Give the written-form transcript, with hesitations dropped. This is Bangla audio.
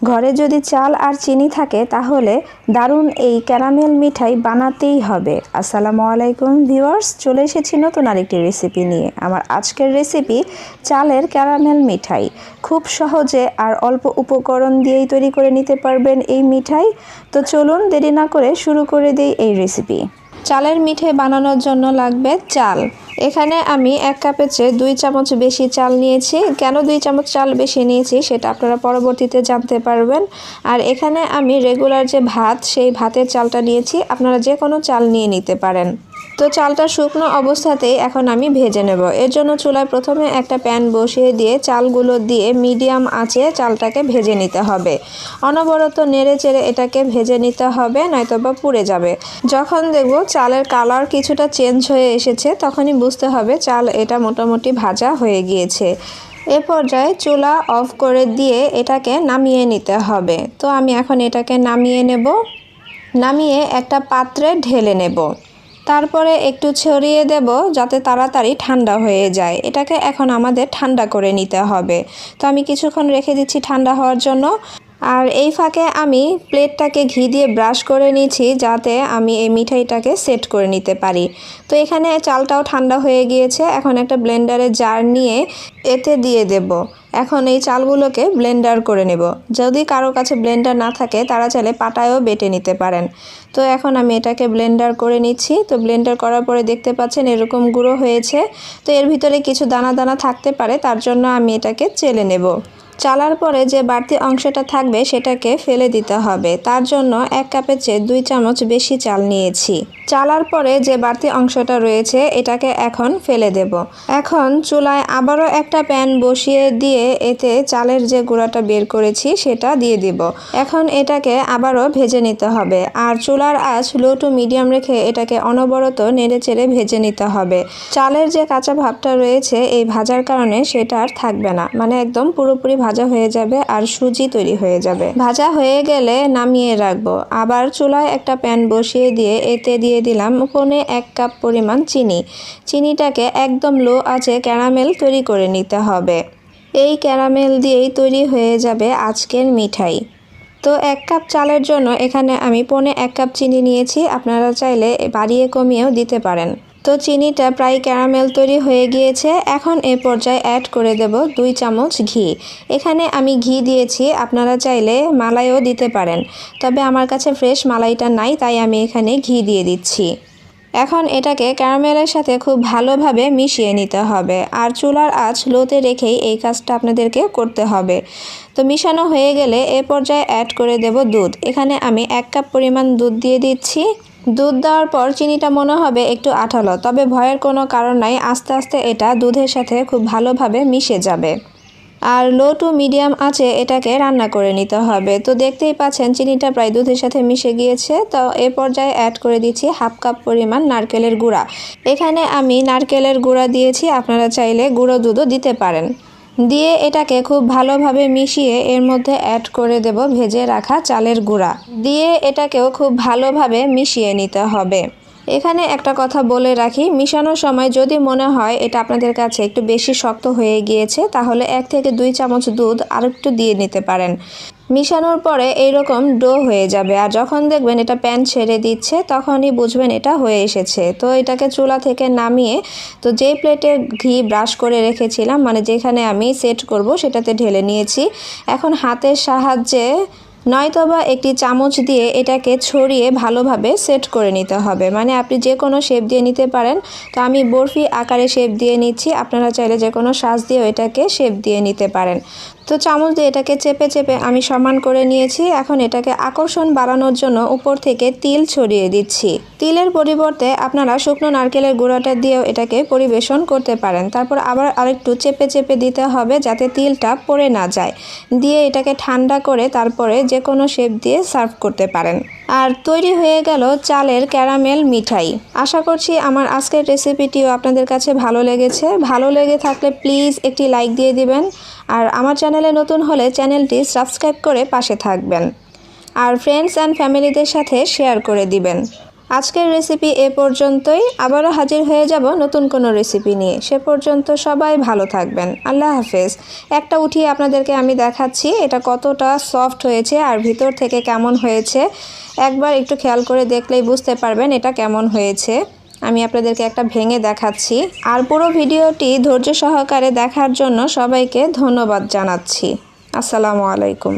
ঘরে যদি চাল আর চিনি থাকে তাহলে দারুণ এই ক্যারামেল মিঠাই বানাতেই হবে। আসসালামু আলাইকুম ভিউয়ার্স, চলে এসেছি নতুন আরেকটি রেসিপি নিয়ে। আমার আজকের রেসিপি চালের ক্যারামেল মিঠাই। খুব সহজে আর অল্প উপকরণ দিয়েই তৈরি করে নিতে পারবেন এই মিঠাই। তো চলুন দেরি না করে শুরু করে দিই এই রেসিপি। চালের মিঠাই বানানোর জন্য লাগবে চাল। এখানে আমি 1 কাপের চেয়ে 2 চামচ বেশি চাল নিয়েছি। কেন 2 চামচ চাল বেশি নিয়েছি সেটা আপনারা পরবর্তীতে জানতে পারবেন। আর এখানে আমি রেগুলার যে ভাত, সেই ভাতের চালটা নিয়েছি। আপনারা যে কোনো চাল নিয়ে নিতে পারেন। তো চালটা শুকনো অবস্থাতেই এখন আমি ভেজে নেব। এর জন্য চুলায় প্রথমে একটা প্যান বসিয়ে দিয়ে চালগুলো দিয়ে মিডিয়াম আঁচে চালটাকে ভেজে নিতে হবে। অনবরত নেড়ে চেড়ে এটাকে ভেজে নিতে হবে, নয়তোবা পুড়ে যাবে। যখন দেখব চালের কালার কিছুটা চেঞ্জ হয়ে এসেছে তখনই বুঝতে হবে চাল এটা মোটামুটি ভাজা হয়ে গিয়েছে। এ পর্যায়ে চুলা অফ করে দিয়ে এটাকে নামিয়ে নিতে হবে। তো আমি এখন এটাকে নামিয়ে নেব। নামিয়ে একটা পাত্রে ঢেলে নেব। তারপরে একটু ছড়িয়ে দেব যাতে তাড়াতাড়ি ঠান্ডা হয়ে যায়। এটাকে এখন আমাদের ঠান্ডা করে নিতে হবে। তো আমি কিছুক্ষণ রেখে দিচ্ছি ঠান্ডা হওয়ার জন্য। আর এই ফাঁকে আমি প্লেটটাকে ঘি দিয়ে ব্রাশ করে নিয়েছি যাতে আমি এই মিঠাইটাকে সেট করে নিতে পারি। তো এখানে চালটাও ঠান্ডা হয়ে গিয়েছে। এখন একটা ব্লেন্ডারের জার নিয়ে এতে দিয়ে দেব। এখন এই চালগুলোকে ব্লেন্ডার করে নেব। যদি কারো কাছে ব্লেন্ডার না থাকে তারা চাইলে পাটায়ও বেটে নিতে পারেন। তো এখন আমি এটাকে ব্লেন্ডার করে নিচ্ছি। তো ব্লেন্ডার করার পরে দেখতে পাচ্ছেন এরকম গুঁড়ো হয়েছে। তো এর ভিতরে কিছু দানা দানা থাকতে পারে, তার জন্য আমি এটাকে চেলে নেব। চালার পরে যে বাড়তি অংশটা থাকবে সেটাকে ফেলে দিতে হবে। তার জন্য 1 কাপের চেয়ে 2 চামচ বেশি চাল নিয়েছি। চালার পরে যে বাড়তি অংশটা রয়েছে এটাকে এখন ফেলে দেব। এখন চুলায় আবারও একটা প্যান বসিয়ে দিয়ে এতে চালের যে গুঁড়াটা বের করেছি সেটা দিয়ে দিব। এখন এটাকে আবারও ভেজে নিতে হবে। আর চুলার আঁচ লো টু মিডিয়াম রেখে এটাকে অনবরত নেড়ে চেড়ে ভেজে নিতে হবে। চালের যে কাঁচা ভাবটা রয়েছে এই ভাজার কারণে সেটা আর থাকবে না, মানে একদম পুরোপুরি ভাজা হয়ে যাবে আর সুজি তৈরি হয়ে যাবে। ভাজা হয়ে গেলে নামিয়ে রাখবো। আবার চুলায় একটা প্যান বসিয়ে দিয়ে এতে দিয়ে দিলাম 1 কাপ পরিমাণ চিনি। চিনিটাকে একদম লো আঁচে ক্যারামেল তৈরি করে নিতে হবে। এই ক্যারামেল দিয়েই তৈরি হয়ে যাবে আজকের মিঠাই। তো 1 কাপ চালের জন্য এখানে আমি 1 কাপ চিনি নিয়েছি। আপনারা চাইলে বাড়িয়ে কমিয়েও দিতে পারেন। তো চিনিটা প্রায় ক্যারামেল তৈরি হয়ে গিয়েছে। এখন এ পর্যায়ে অ্যাড করে দেব 2 চামচ ঘি। এখানে আমি ঘি দিয়েছি, আপনারা চাইলে মালাইও দিতে পারেন। তবে আমার কাছে ফ্রেশ মালাইটা নাই, তাই আমি এখানে ঘি দিয়ে দিচ্ছি। এখন এটাকে ক্যারামেলের সাথে খুব ভালোভাবে মিশিয়ে নিতে হবে। আর চুলার আঁচ লোতে রেখেই এই কাজটা আপনাদেরকে করতে হবে। তো মিশানো হয়ে গেলে এ পর্যায়ে অ্যাড করে দেব দুধ। এখানে আমি 1 কাপ পরিমাণ দুধ দিয়ে দিচ্ছি। দুধ দেওয়ার পর চিনিটা মনে হবে একটু আঠালো, তবে ভয়ের কোনো কারণ নাই। আস্তে আস্তে এটা দুধের সাথে খুব ভালোভাবে মিশে যাবে। আর লো টু মিডিয়াম আঁচে এটাকে রান্না করে নিতে হবে। তো দেখতেই পাচ্ছেন চিনিটা প্রায় দুধের সাথে মিশে গিয়েছে। তো এ পর্যায়ে অ্যাড করে দিচ্ছি 1/2 কাপ পরিমাণ নারকেলের গুঁড়া। এখানে আমি নারকেলের গুঁড়া দিয়েছি, আপনারা চাইলে গুঁড়ো দুধও দিতে পারেন। দিয়ে এটাকে খুব ভালোভাবে মিশিয়ে এর মধ্যে অ্যাড করে দেব ভেজে রাখা চালের গুঁড়া। দিয়ে এটাকেও খুব ভালোভাবে মিশিয়ে নিতে হবে। এখানে একটা কথা বলে রাখি, মিশানোর সময় যদি মনে হয় এটা আপনাদের কাছে একটু বেশি শক্ত হয়ে গিয়েছে তাহলে 1 থেকে 2 চামচ দুধ আরেকটু দিয়ে নিতে পারেন। মিশানোর পরে এইরকম ডো হয়ে যাবে। আর যখন দেখবেন এটা প্যান ছেড়ে দিচ্ছে তখনই বুঝবেন এটা হয়ে এসেছে। তো এটাকে চুলা থেকে নামিয়ে তো যেই প্লেটে ঘি ব্রাশ করে রেখেছিলাম, মানে যেখানে আমি সেট করব সেটাতে ঢেলে নিয়েছি। এখন হাতের সাহায্যে নয়তোবা একটি চামচ দিয়ে এটাকে ছড়িয়ে ভালোভাবে সেট করে নিতে হবে। মানে আপনি যে কোনো শেপ দিয়ে নিতে পারেন। তো আমি বরফি আকারে শেপ দিয়ে নিচ্ছি, আপনারা চাইলে যে কোনো সাজ দিয়েও এটাকে শেপ দিয়ে নিতে পারেন। তো চামচ দিয়ে এটাকে চেপে চেপে আমি সমান করে নিয়েছি। এখন এটাকে আকর্ষণ বাড়ানোর জন্য উপর থেকে তিল ছড়িয়ে দিচ্ছি। তিলের পরিবর্তে আপনারা শুকনো নারকেলের গুঁড়াটা দিয়েও এটাকে পরিবেশন করতে পারেন। তারপর আবার আরেকটু চেপে চেপে দিতে হবে যাতে তিলটা পড়ে না যায়। দিয়ে এটাকে ঠান্ডা করে তারপরে যে কোনো শেপ দিয়ে সার্ভ করতে পারেন। আর তৈরি হয়ে গেল চালের ক্যারামেল মিঠাই। আশা করছি আমার আজকের রেসিপিটিও আপনাদের কাছে ভালো লেগেছে। ভালো লেগে থাকলে প্লিজ একটি লাইক দিয়ে দিবেন। আর আমার চ্যানেলে নতুন হলে চ্যানেলটি সাবস্ক্রাইব করে পাশে থাকবেন। আর ফ্রেন্ডস অ্যান্ড ফ্যামিলিদের সাথে শেয়ার করে দিবেন। আজকের রেসিপি এ পর্যন্তই। আবারও হাজির হয়ে যাব নতুন কোনো রেসিপি নিয়ে। সে পর্যন্ত সবাই ভালো থাকবেন। আল্লাহ হাফেজ। একটা উঠিয়ে আপনাদেরকে আমি দেখাচ্ছি এটা কতটা সফট হয়েছে আর ভিতর থেকে কেমন হয়েছে। একবার একটু খেয়াল করে দেখলেই বুঝতে পারবেন এটা কেমন হয়েছে। আমি আপনাদেরকে একটা ভেঙে দেখাচ্ছি। আর পুরো ভিডিওটি ধৈর্য সহকারে দেখার জন্য সবাইকে ধন্যবাদ জানাচ্ছি। আসসালামু আলাইকুম।